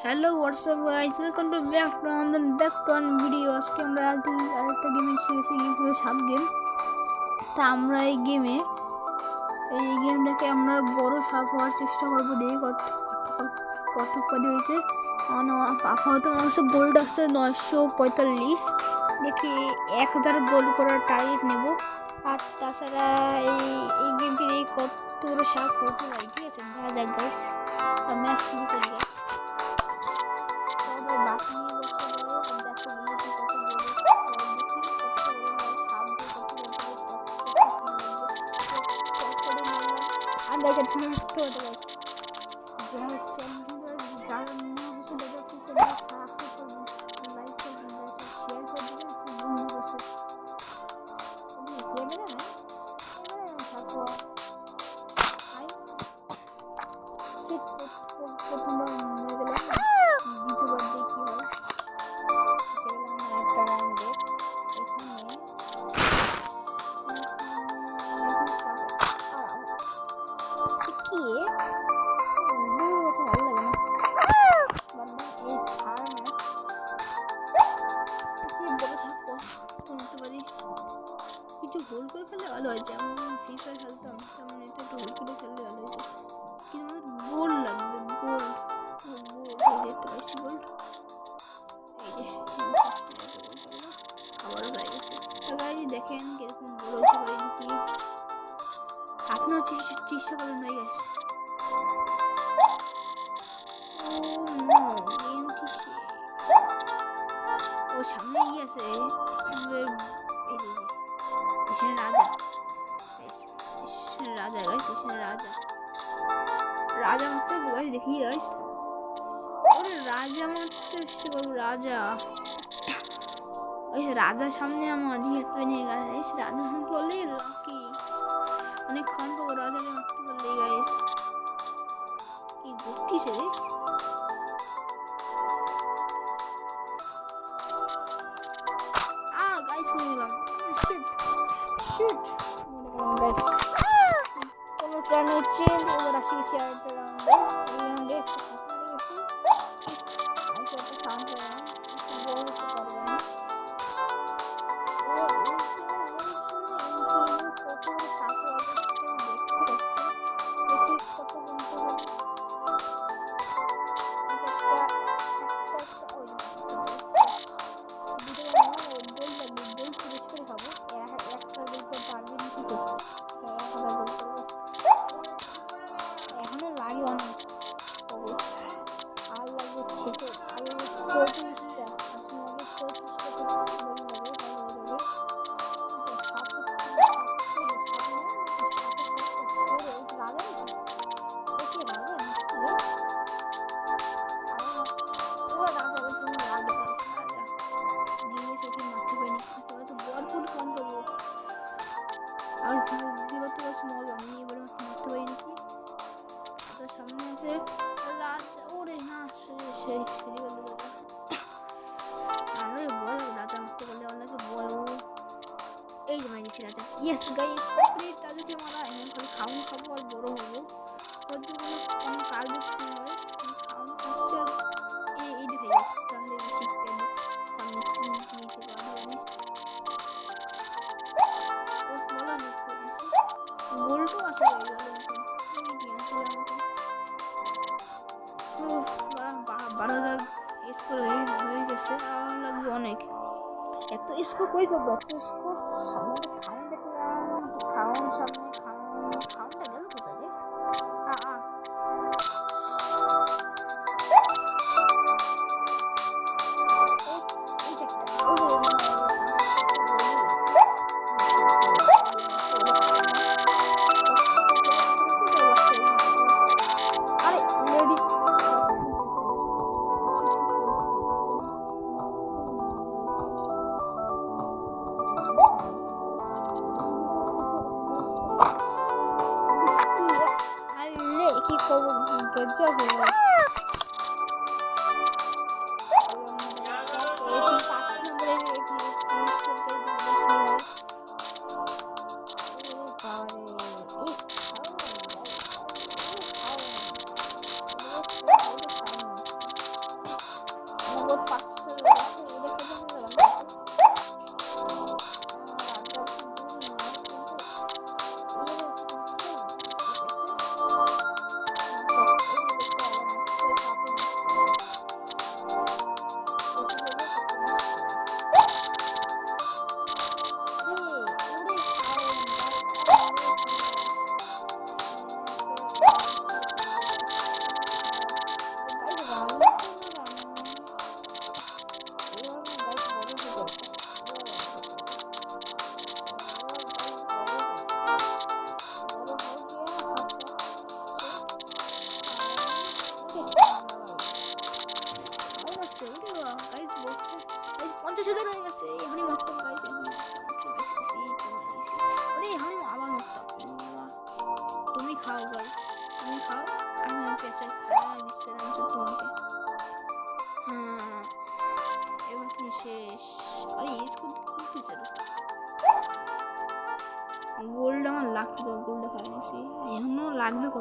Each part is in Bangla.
Hello WhatsApp guys, welcome to back to an video. আজকে আমরা আরেকটা গেমে শিখেছি সাব গেম। তা আমরা এই গেমটাকে আমরা বড় সাপ হওয়ার চেষ্টা করবো। দেখি কত পারি হয়েছে। আপাতত আমার কাছে গোল্ড আসছে 945। দেখি 1000 গোল্ড করার টার্গেট নেব। আর তাছাড়া এই গেমটি কত বড় সাপ হতে পারে, ঠিক আছে? দেখা যাক গাইস, আমরা শুরু করি। কিছু হোল করে খেললে ভালো হয়, যেমন ফ্রি ফায়ার খেলতাম তেমন এটা একটু হোল করে খেললে ভালো হয়েছে। কিন্তু আমাদের গোল্ড লাগবে, গোল্ড গোল্ড আবার হয়ে গেছে। তো গাইস দেখেন কিরকম বড় হতে পারে নাকি, আপনার চেষ্টা করেন ভাই গাইস। ও সামনে আছে আমাদের রাজা গাইস, রাজা মারতে গাইস, দেখি গাইস, ওরে রাজা মারতে রাজা রাজার সামনে আমার নিয়ে গাইস, রাজা বলে লাকি অনেক খান পাবো রাজাকে মারতে পারলে গাইস। কি ঘুরতিছে গাইস, গাইস মরে গেলাম, শিট মরে গেলাম গাইস। কোনো প্ল্যান হচ্ছে এবার আসি গেছি আরেকটা রাউন্ডে সাউন্ড করে না, বড় হতে পারবে না। এখনো লাগে অনেক, আর লাগবে ছেটে, আর লাগবে 34টা। সামনে আছে রাজ, ওরে না সেই আরে বল রাজা মারতে বললে অনেকে বল। এই যে মাইছি রাজা, ইয়েস গাইস কমপ্লিট। রাজাকে মারা এখন খালি খাউন খাবো আর বড় হবো। ওর জন্য কোনো কাজ হচ্ছে না, খাউন খাচ্ছে আর এই দেখে যাচ্ছে, তাহলে বেশি পেন আমি নিতে পারবো। গোল্ডও আসে গেল 12,000 স্কোর হয়ে গেছে। আমার লাগবে অনেক, এত স্কোর কই পাবো? এত স্কোর সামনে খাউন দেখলাম, খাউন সামনে খাউনটা গেল কোথায় রে?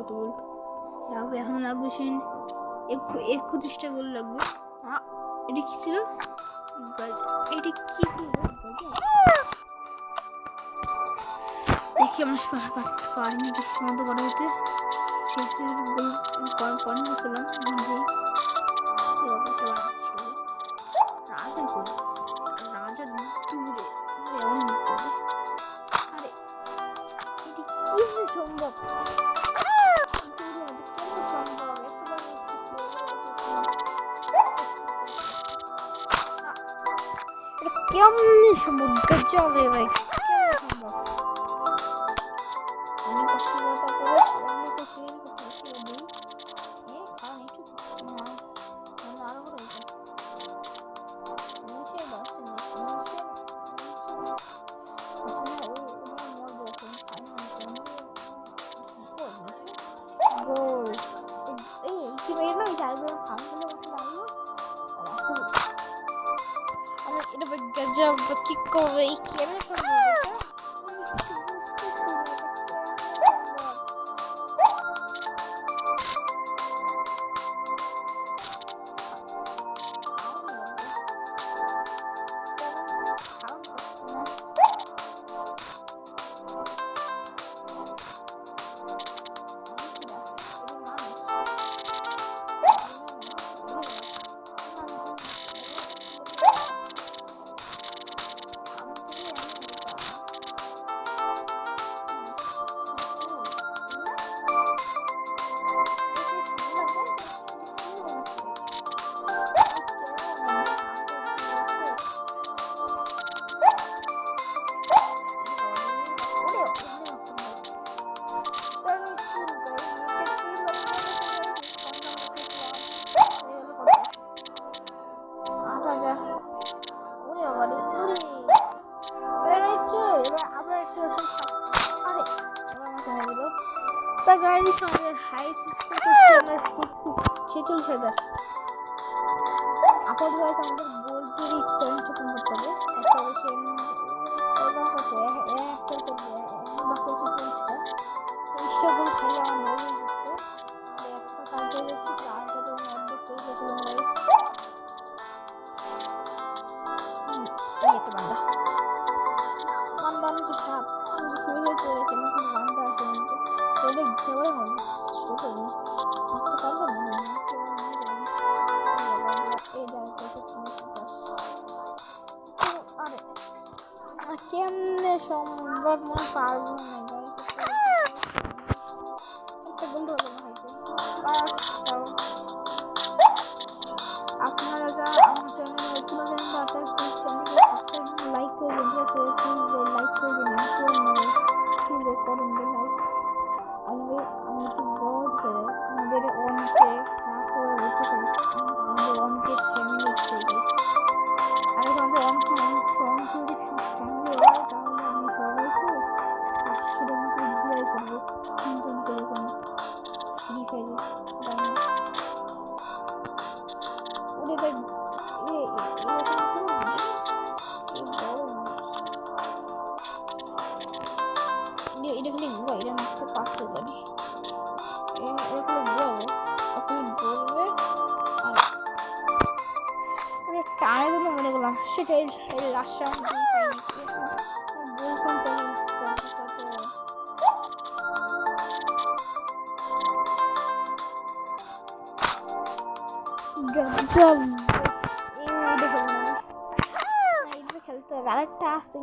কত গোল্ড লাগবে, এখন লাগবে সেন 31টা গোল্ড লাগবে। এটা কি ছিল? এটা কি দেখি আমার পারিনি কিছু মতো বড় হতে, পয়েন্ট করছিলাম যে রাজা করে রাজা দূরে এমন নিতে হবে। আরে এটি কি সম্ভব? কেমনি সম্ভব? গজবে ভাই, সম্ভব? আমি কথা করে আমি তো ক্লিয়ার করতে দিই কারণ একটু আরো বড় হয়েছে নিচে বসে গোল এই কি বের না চাইবে খামগুলো লাগলো আমার এটা গজব কি করবে এই কেমনে সম্ভব আমাদের হাইট 46,000 আপাতত আমাদের গোল্ডের চ্যালেঞ্জ করতে হবে। একটা অবশ্যই কেমনে সম্ভব মনে পারবো না আপনারা যা আমার চ্যানেলে নতুন লাইক করে দিন, লাইক করে দিন করেন লাইক আমি একটু বড় করে আমাদের অনেকে বলতে পারি আমাদের অনেকে ফ্যামিলি আর আমাদের অনেক যদি ফ্যামিলি হয় তাহলে আমি সবাইকে 500 টাকা দিয়ে করবো তিনজন করে কোনো ফ্রি ফায়ারে ওরে ভাই এটা খালি ঘুরা এটা মাত্র 500 গাড়ি এটা খালি ঘুরাবো আপনি বলবে আর টানের জন্য মনে করলাম সেটাই লাস্ট রাউন্ড বলতাম খেলতে হবে আরেকটা আসছে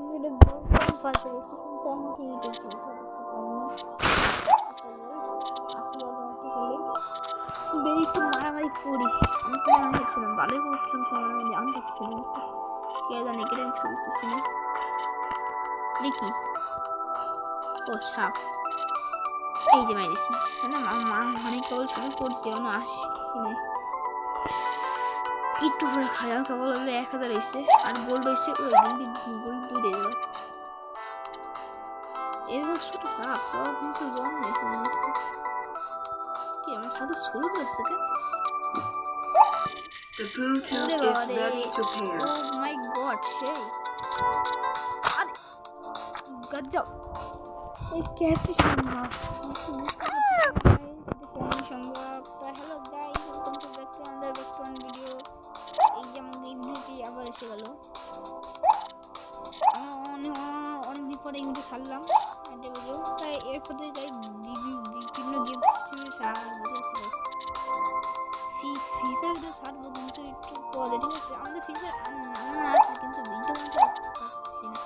একটু মারামারি করি আমি তো মারামারি ছিলাম ভালোই করছিলাম সবার মধ্যে আমি দেখছিলাম কে জানে কেটে আমি বুঝতেছি না দেখি ও সাপ এই যে মাইরেছি না মা অনেক কল শুরু করছি অন্য আসি একটু করে খাওয়া কেবল 1000 এসছে আর গোল্ড হয়েছে ওই গোল্ড 2 দিয়ে দেবে এই ছোট সাপ তাও কিন্তু জম হয়েছে মনে হচ্ছে কি আমার সাথে শুরু করছে কে The Bluetooth is ready to pair. Oh my god, সেই আরে গজব এই ক্যাচ শুনলাম ব্লগ। তো hello guys, welcome to back to another video. এই যে আমার ইমভিটি আবার এসে গেল। অনেকদিন পরে ইমভিটি ছাড়লাম একটা ভিডিও, তাই এরপর থেকে যাই বিভিন্ন গেম সিস্টেমে ফিফার ভিডিও ছাড়বো, কিন্তু একটু পরে, ঠিক আছে? আমাদের ফিফার নানা আছে, কিন্তু ভিডিও বানাতে পারছি না।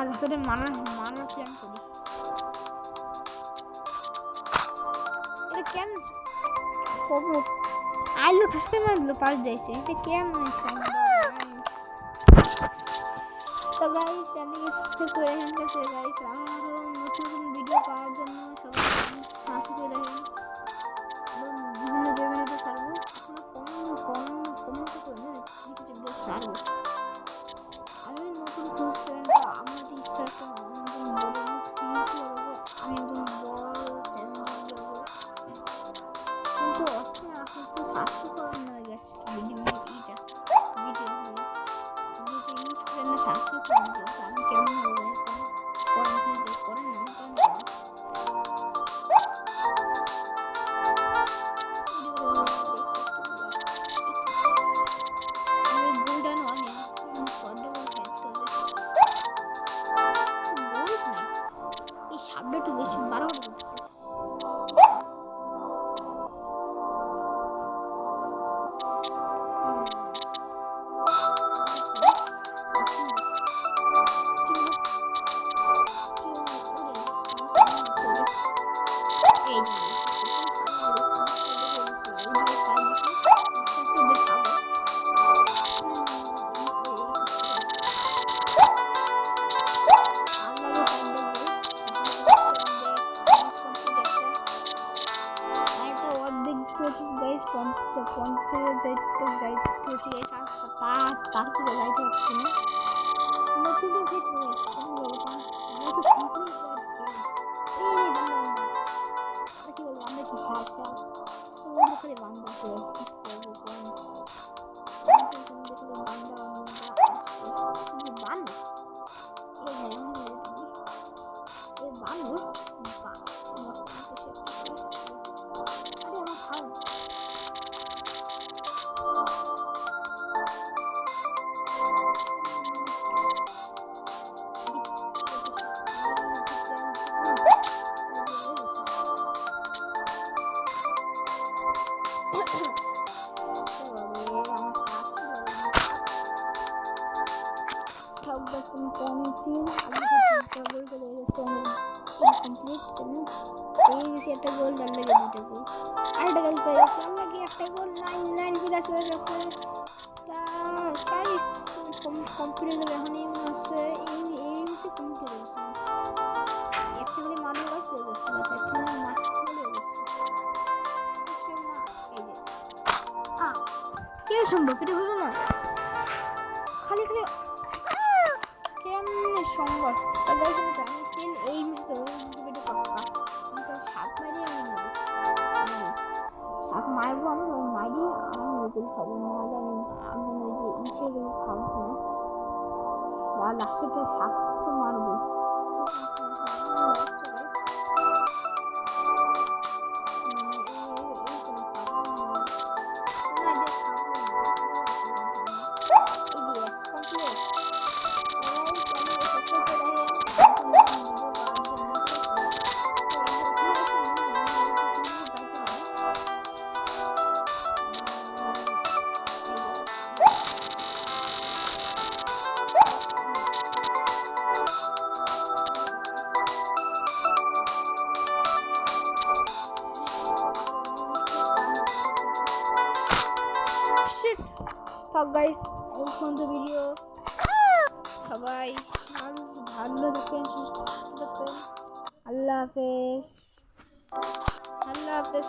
আর হাতে মারার প্ল্যান করি। এটা কেন আইলো ঠাসতে মারলো পাশ দিয়েছে, এটা কেমন সম্ভব? তো গাইস, চ্যানেলকে সাবস্ক্রাইব করে রাখেন গাইস। আরো নতুন ভিডিও পাওয়ার জন্য সবাই সাবস্ক্রাইব করে রাখেন। বিভিন্ন গেমের ভিডিও ছাড়বো, কমেন্ট করে ভিডিও ছাড়বো। আমি নতুন খুঁজছিলাম, তো আমার ইচ্ছা আছে আমি একজন বড় চ্যানেল যাবো, কিন্তু অস্ট্রে আসলে তো স্বাস্থ্য করার নয় গেছে ভিডিও স্বাস্থ্য করার গেছে। আমি কেমন হবে করেন না একটু বেশি বারো গাইস, পঞ্চায়েত যাইতে তারপরে যাইতে পারছি না। নতুন ক্ষেত্রে কি বলবো, আমরা কি সাপ বান্ধা একটা গোল ডাল লাগে, দুটো গোল, আরেকটা গোল পেয়ে গেছে, আমরা কি একটা গোল 9 ফিরে চলে গেছে। কম্পিউটার এখন এই মনে হচ্ছে এই কম্পিউটার খালি মানুষ আছে এখানে মাছ কে সম্ভব এটা হলো না খালি খালি কেমনে সম্ভব এই ভিডিও পাক্কা সাপ মারি আমি সাপ মারবো আমি মারি আমি ওগুলো খাবো না আমি ওই যে ইসেগুলো খাবো না লাস্টে সাপ তো মারবো থাক গাইস এই পর্যন্ত ভিডিও সবাই ভালো দেখবেন সুস্থ থাকবেন আল্লাহ হাফেজ